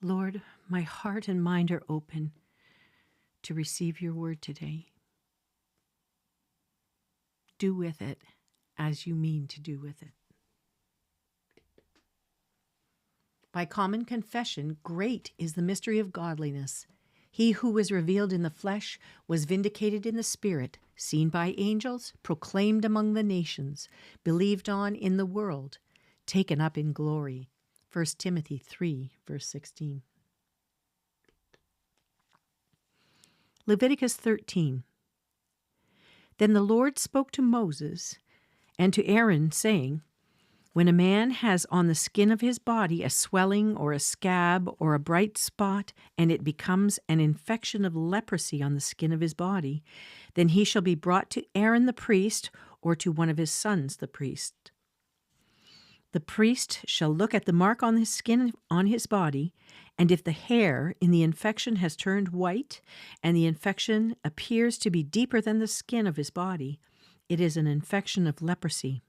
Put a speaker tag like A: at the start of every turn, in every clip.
A: Lord, my heart and mind are open to receive your word today. Do with it as you mean to do with it. By common confession, great is the mystery of godliness. He who was revealed in the flesh was vindicated in the spirit, seen by angels, proclaimed among the nations, believed on in the world, taken up in glory. 1 Timothy 3, verse 16. Leviticus 13. Then the Lord spoke to Moses and to Aaron, saying, when a man has on the skin of his body a swelling or a scab or a bright spot, and it becomes an infection of leprosy on the skin of his body, then he shall be brought to Aaron the priest, or to one of his sons the priest. The priest shall look at the mark on his skin on his body, and if the hair in the infection has turned white, and the infection appears to be deeper than the skin of his body, it is an infection of leprosy.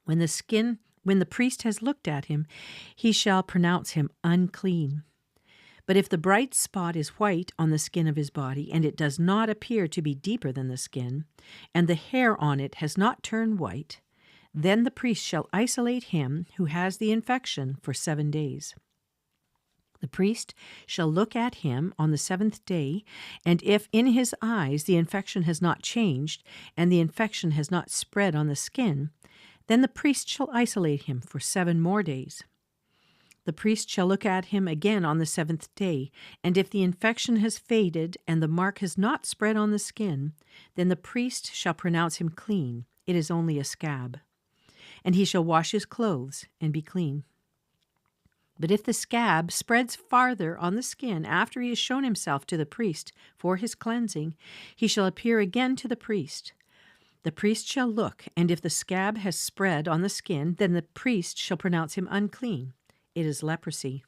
A: When the priest has looked at him, he shall pronounce him unclean. But if the bright spot is white on the skin of his body, and it does not appear to be deeper than the skin, and the hair on it has not turned white, then the priest shall isolate him who has the infection for 7 days. The priest shall look at him on the 7th day, and if in his eyes the infection has not changed, and the infection has not spread on the skin, then the priest shall isolate him for 7 more days. The priest shall look at him again on the 7th day, and if the infection has faded and the mark has not spread on the skin, then the priest shall pronounce him clean. It is only a scab. And he shall wash his clothes and be clean. But if the scab spreads farther on the skin after he has shown himself to the priest for his cleansing, he shall appear again to the priest. The priest shall look, and if the scab has spread on the skin, then the priest shall pronounce him unclean. It is leprosy.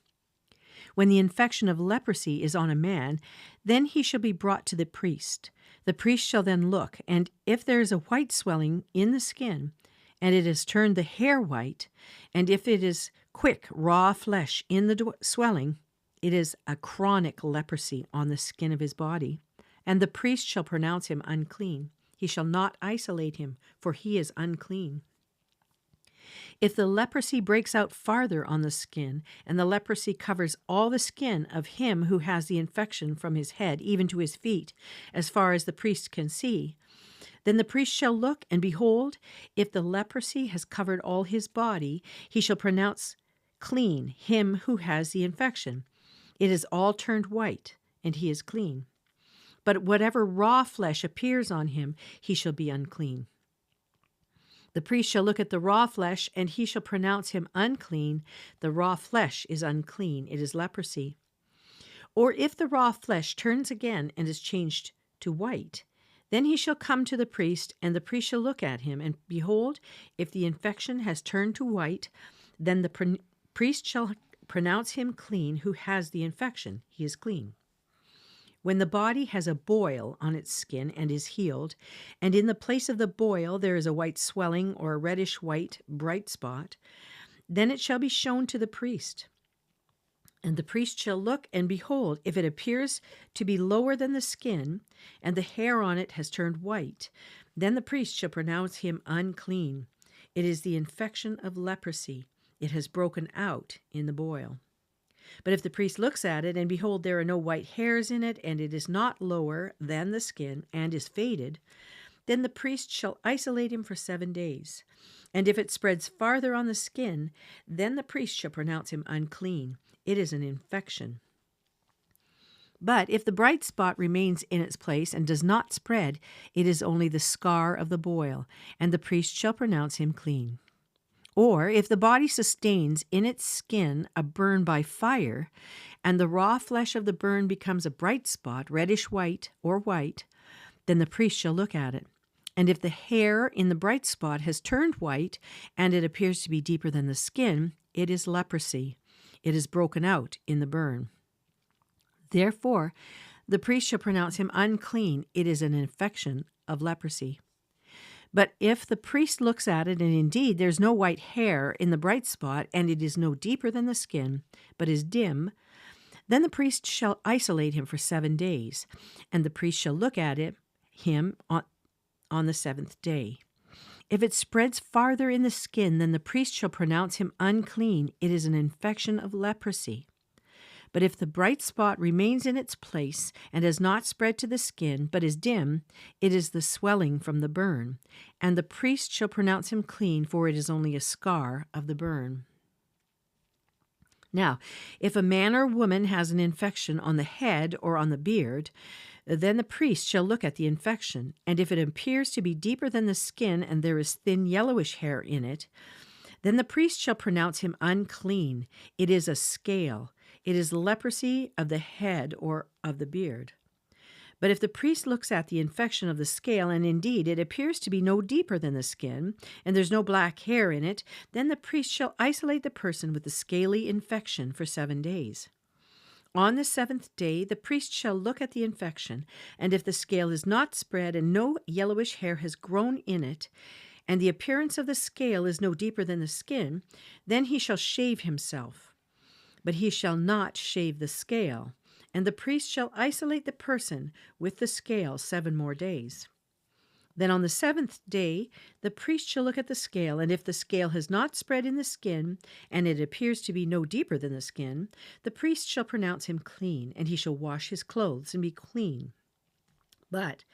A: When the infection of leprosy is on a man, then he shall be brought to the priest. The priest shall then look, and if there is a white swelling in the skin, and it has turned the hair white, and if it is quick, raw flesh in the swelling, it is a chronic leprosy on the skin of his body, and the priest shall pronounce him unclean. He shall not isolate him, for he is unclean. If the leprosy breaks out farther on the skin, and the leprosy covers all the skin of him who has the infection from his head even to his feet, as far as the priest can see, then the priest shall look, and behold, if the leprosy has covered all his body, he shall pronounce clean him who has the infection. It is all turned white, and he is clean. But whatever raw flesh appears on him, he shall be unclean. The priest shall look at the raw flesh, and he shall pronounce him unclean. The raw flesh is unclean. It is leprosy. Or if the raw flesh turns again and is changed to white, then he shall come to the priest, and the priest shall look at him, and behold, if the infection has turned to white, then the priest shall pronounce him clean who has the infection. He is clean. When the body has a boil on its skin and is healed, and in the place of the boil there is a white swelling or a reddish-white bright spot, then it shall be shown to the priest. And the priest shall look, and behold, if it appears to be lower than the skin, and the hair on it has turned white, then the priest shall pronounce him unclean. It is the infection of leprosy. It has broken out in the boil. But if the priest looks at it, and behold, there are no white hairs in it, and it is not lower than the skin, and is faded, then the priest shall isolate him for 7 days. And if it spreads farther on the skin, then the priest shall pronounce him unclean. It is an infection. But if the bright spot remains in its place and does not spread, it is only the scar of the boil, and the priest shall pronounce him clean. Or if the body sustains in its skin a burn by fire, and the raw flesh of the burn becomes a bright spot, reddish-white or white, then the priest shall look at it. And if the hair in the bright spot has turned white, and it appears to be deeper than the skin, it is leprosy. It is broken out in the burn. Therefore, the priest shall pronounce him unclean. It is an infection of leprosy. But if the priest looks at it, and indeed there's no white hair in the bright spot, and it is no deeper than the skin, but is dim, Then the priest shall isolate him for 7 days, and the priest shall look at him on the seventh day. If it spreads farther in the skin, then the priest shall pronounce him unclean. It is an infection of leprosy. But if the bright spot remains in its place and has not spread to the skin, but is dim, it is the swelling from the burn, and the priest shall pronounce him clean, for it is only a scar of the burn. Now, if a man or woman has an infection on the head or on the beard, then the priest shall look at the infection, and if it appears to be deeper than the skin and there is thin yellowish hair in it, then the priest shall pronounce him unclean. It is a scale. It is leprosy of the head or of the beard. But if the priest looks at the infection of the scale, and indeed it appears to be no deeper than the skin, and there's no black hair in it, then the priest shall isolate the person with the scaly infection for 7 days. On the seventh day, the priest shall look at the infection, and if the scale is not spread and no yellowish hair has grown in it, and the appearance of the scale is no deeper than the skin, then he shall shave himself. But he shall not shave the scale, and the priest shall isolate the person with the scale 7 more days. Then on the 7th day, the priest shall look at the scale, and if the scale has not spread in the skin, and it appears to be no deeper than the skin, the priest shall pronounce him clean, and he shall wash his clothes and be clean. But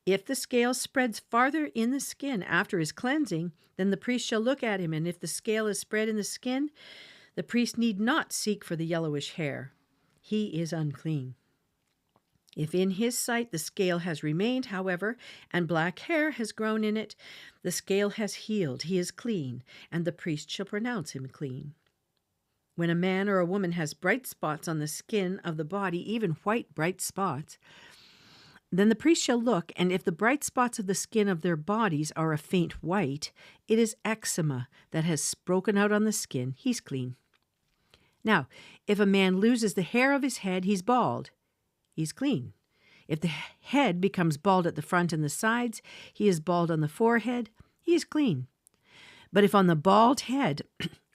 A: if the scale spreads farther in the skin after his cleansing, then the priest shall look at him, and if the scale is spread in the skin, the priest need not seek for the yellowish hair. He is unclean. If in his sight the scale has remained, however, and black hair has grown in it, the scale has healed, he is clean, and the priest shall pronounce him clean. When a man or a woman has bright spots on the skin of the body, even white bright spots, then the priest shall look, and if the bright spots of the skin of their bodies are a faint white, it is eczema that has broken out on the skin. He's clean. Now, if a man loses the hair of his head, he's bald. He's clean. If the head becomes bald at the front and the sides, he is bald on the forehead, he is clean. But if on the bald head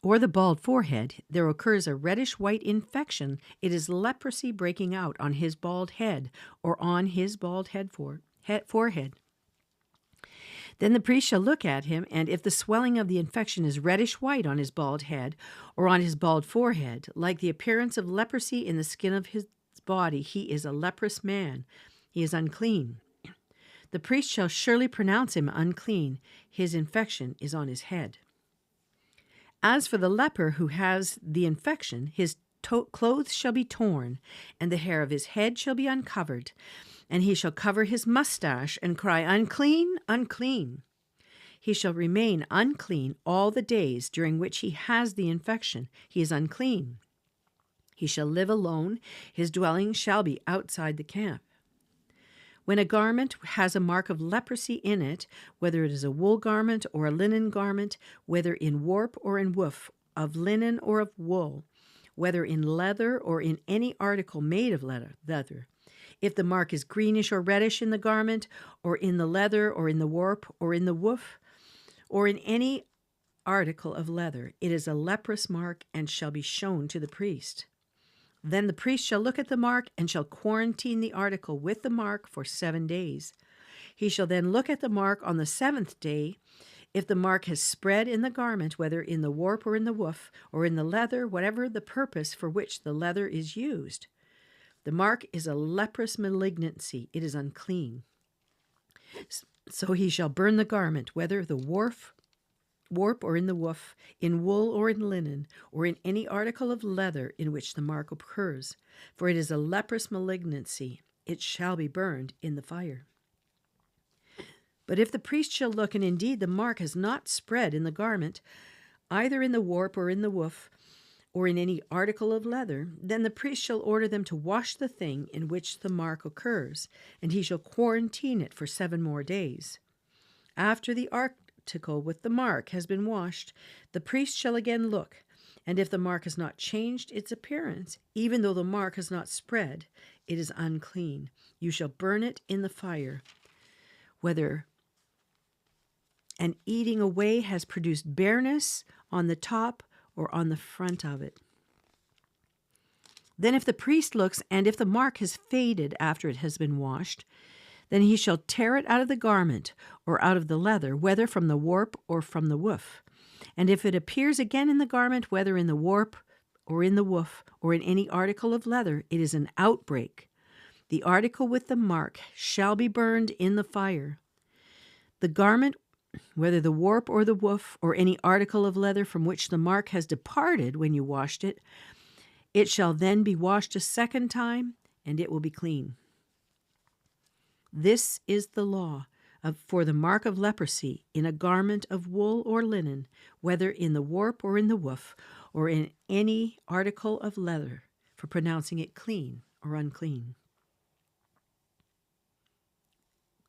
A: or the bald forehead there occurs a reddish-white infection, it is leprosy breaking out on his bald head or on his bald forehead. Then the priest shall look at him, and if the swelling of the infection is reddish-white on his bald head or on his bald forehead, like the appearance of leprosy in the skin of his body, he is a leprous man. He is unclean. The priest shall surely pronounce him unclean. His infection is on his head. As for the leper who has the infection, his clothes shall be torn, and the hair of his head shall be uncovered, and he shall cover his mustache and cry, "Unclean, unclean." He shall remain unclean all the days during which he has the infection. He is unclean. He shall live alone. His dwelling shall be outside the camp. When a garment has a mark of leprosy in it, whether it is a wool garment or a linen garment, whether in warp or in woof, of linen or of wool, whether in leather or in any article made of leather, if the mark is greenish or reddish in the garment, or in the leather, or in the warp, or in the woof, or in any article of leather, it is a leprous mark and shall be shown to the priest. Then the priest shall look at the mark and shall quarantine the article with the mark for 7 days. He shall then look at the mark on the 7th day. If the mark has spread in the garment, whether in the warp or in the woof, or in the leather, whatever the purpose for which the leather is used, the mark is a leprous malignancy. It is unclean. So he shall burn the garment, whether the warp or in the woof, in wool or in linen, or in any article of leather in which the mark occurs. For it is a leprous malignancy. It shall be burned in the fire. But if the priest shall look, and indeed the mark has not spread in the garment, either in the warp or in the woof, or in any article of leather, then the priest shall order them to wash the thing in which the mark occurs, and he shall quarantine it for 7 more days. After the article with the mark has been washed, the priest shall again look, and if the mark has not changed its appearance, even though the mark has not spread, it is unclean. You shall burn it in the fire. Whether an eating away has produced bareness on the top or on the front of it. Then if the priest looks, and if the mark has faded after it has been washed, then he shall tear it out of the garment or out of the leather, whether from the warp or from the woof. And if it appears again in the garment, whether in the warp or in the woof or in any article of leather, it is an outbreak. The article with the mark shall be burned in the fire. The garment, whether the warp or the woof or any article of leather from which the mark has departed when you washed it, it shall then be washed a second time, and it will be clean. This is the law for the mark of leprosy in a garment of wool or linen, whether in the warp or in the woof, or in any article of leather, for pronouncing it clean or unclean.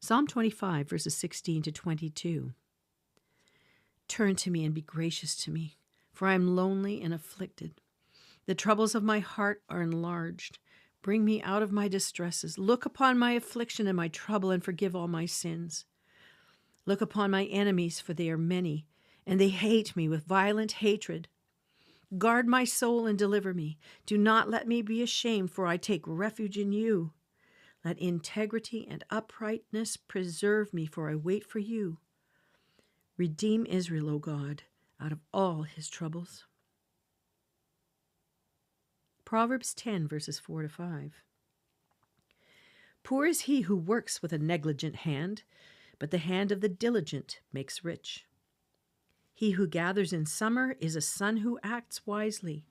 A: Psalm 25, verses 16 to 22. Turn to me and be gracious to me, for I am lonely and afflicted. The troubles of my heart are enlarged. Bring me out of my distresses. Look upon my affliction and my trouble, and forgive all my sins. Look upon my enemies, for they are many, and they hate me with violent hatred. Guard my soul and deliver me. Do not let me be ashamed, for I take refuge in you. Let integrity and uprightness preserve me, for I wait for you. Redeem Israel, O God, out of all his troubles. Proverbs 10, verses 4 to 5. Poor is he who works with a negligent hand, but the hand of the diligent makes rich. He who gathers in summer is a son who acts wisely,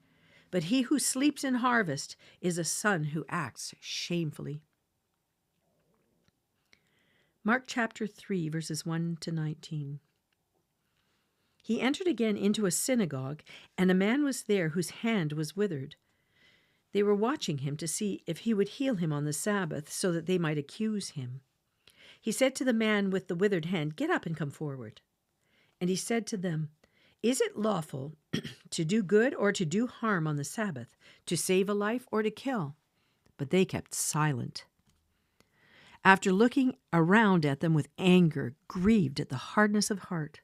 A: but he who sleeps in harvest is a son who acts shamefully. Mark chapter 3, verses 1 to 19. He entered again into a synagogue, and a man was there whose hand was withered. They were watching him to see if he would heal him on the Sabbath, so that they might accuse him. He said to the man with the withered hand, "Get up and come forward." And he said to them, "Is it lawful to do good or to do harm on the Sabbath, to save a life or to kill?" But they kept silent. After looking around at them with anger, grieved at the hardness of heart,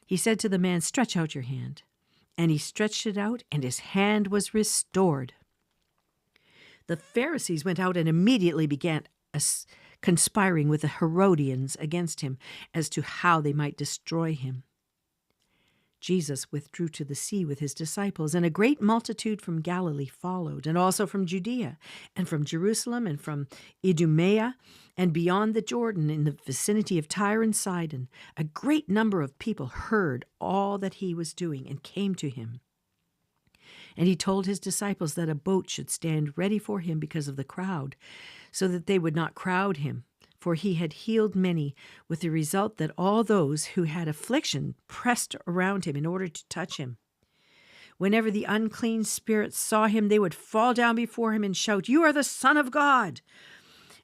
A: he said to the man, "Stretch out your hand." And he stretched it out, and his hand was restored. The Pharisees went out and immediately began conspiring with the Herodians against him as to how they might destroy him. Jesus withdrew to the sea with his disciples, and a great multitude from Galilee followed, and also from Judea, and from Jerusalem, and from Idumea, and beyond the Jordan, in the vicinity of Tyre and Sidon. A great number of people heard all that he was doing and came to him. And he told his disciples that a boat should stand ready for him because of the crowd, so that they would not crowd him. For he had healed many, with the result that all those who had affliction pressed around him in order to touch him. Whenever the unclean spirits saw him, they would fall down before him and shout, "You are the Son of God!"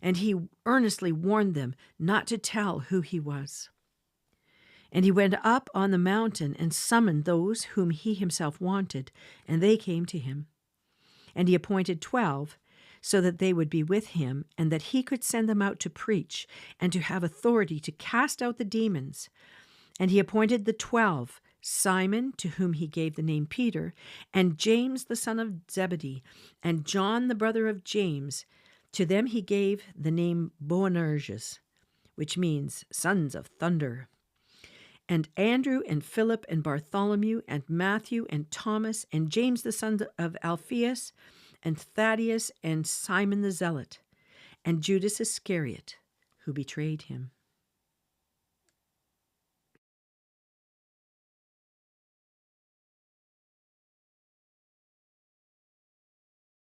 A: And he earnestly warned them not to tell who he was. And he went up on the mountain and summoned those whom he himself wanted, and they came to him. And he appointed 12, so that they would be with him, and that he could send them out to preach, and to have authority to cast out the demons. And he appointed the 12, Simon, to whom he gave the name Peter, and James the son of Zebedee, and John the brother of James. To them he gave the name Boanerges, which means sons of thunder. And Andrew and Philip and Bartholomew and Matthew and Thomas and James the son of Alphaeus and Thaddeus and Simon the Zealot and Judas Iscariot, who betrayed him.